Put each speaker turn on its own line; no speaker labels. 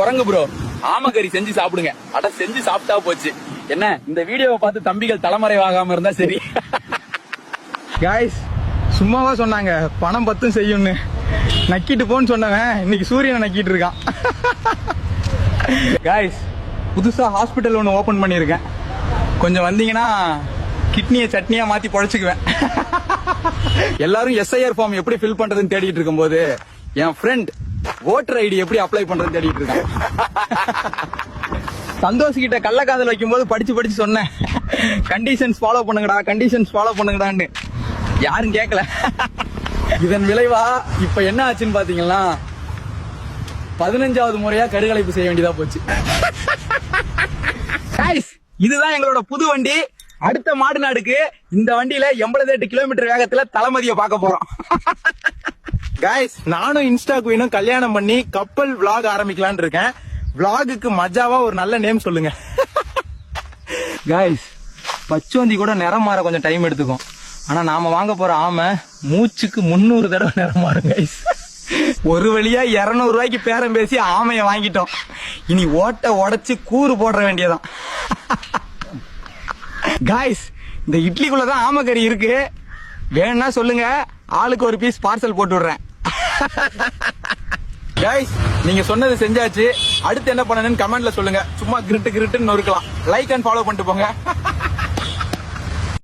குரங்கு ப்ரோ, ஆமக்கறி செஞ்சு சாப்பிடுங்க. அட செஞ்சு சாப்பிட்டா போச்சு. என்ன இந்த வீடியோவை பார்த்து தம்பிகள் தலைமறைவாகாம இருந்தா சரி.
காய்ஸ், சும்மாவா சொன்னாங்க பணம் 10 செய்யும்னு? நக்கிட்டு போன்னு சொன்னவன் இன்னைக்கு சூரியனை நக்கிட்டு இருக்கான். காய்ஸ், புதுசா ஹாஸ்பிட்டல் ஒன்று ஓபன் பண்ணியிருக்கேன். கொஞ்சம் வந்தீங்கன்னா கிட்னியை சட்னியா மாத்தி பொழைச்சுக்குவேன். எல்லாரும் எஸ்ஐஆர் ஃபார்ம் எப்படி ஃபில் பண்றதுன்னு தேடிட்டு இருக்கும் போது என் ஃப்ரெண்ட் ஓட்டர் ஐடி எப்படி அப்ளை பண்றதுன்னு தேடிட்டு இருக்கான். சந்தோஷ் கிட்ட கள்ளக்காதல் வைக்கும் போது படிச்சு சொன்னேன், கண்டிஷன்ஸ் ஃபாலோ பண்ணுங்கடா, கண்டிஷன்ஸ் ஃபாலோ பண்ணுங்கடான்னு. யாரும் கேட்கல. இதன் விளைவா இப்ப என்ன ஆச்சுன்னு பாத்தீங்கன்னா 15வது முறையா கருக்கலைப்பு செய்ய வேண்டியதா போச்சு. இதுதான் எங்களோட புது வண்டி. அடுத்த மாடு நாடுக்கு இந்த வண்டியில 88 கிலோமீட்டர் வேகத்துல தளமதியை பார்க்க போறோம். காய்ஸ், நானும் இன்ஸ்டா குயினும் கல்யாணம் பண்ணி கப்பல் விளாக் ஆரம்பிக்கலான்னு இருக்கேன். விளாகுக்கு மஜாவா ஒரு நல்ல நேம் சொல்லுங்க. காய்ஸ், பச்சோந்தி கூட நிறம் மாற கொஞ்சம் டைம் எடுத்துக்கும். ஆனா நாம வாங்க போற ஆமை மூச்சுக்கு 300 தடவை நிறம் மாறும். கைஸ், ஒரு வழியா 200 ரூபாய்க்கு பேரம் பேசி ஆமையை வாங்கிட்டோம். இனி ஓட்ட உடைச்சு கூறு போடுற வேண்டியதான். காய்ஸ், இந்த இட்லிக்குள்ளதான் ஆமைக்கறி இருக்கு. வேணும்னா சொல்லுங்க, ஆளுக்கு ஒரு பீஸ் பார்சல் போட்டு விடுறேன். காய்ஸ், நீங்க சொன்னது செஞ்சாச்சு. அடுத்து என்ன பண்ணணும்னு கமெண்ட்ல சொல்லுங்க. சும்மா கிரிட்டுன்னு நொறுக்கலாம். லைக் அண்ட் ஃபாலோ பண்ணிட்டு போங்க.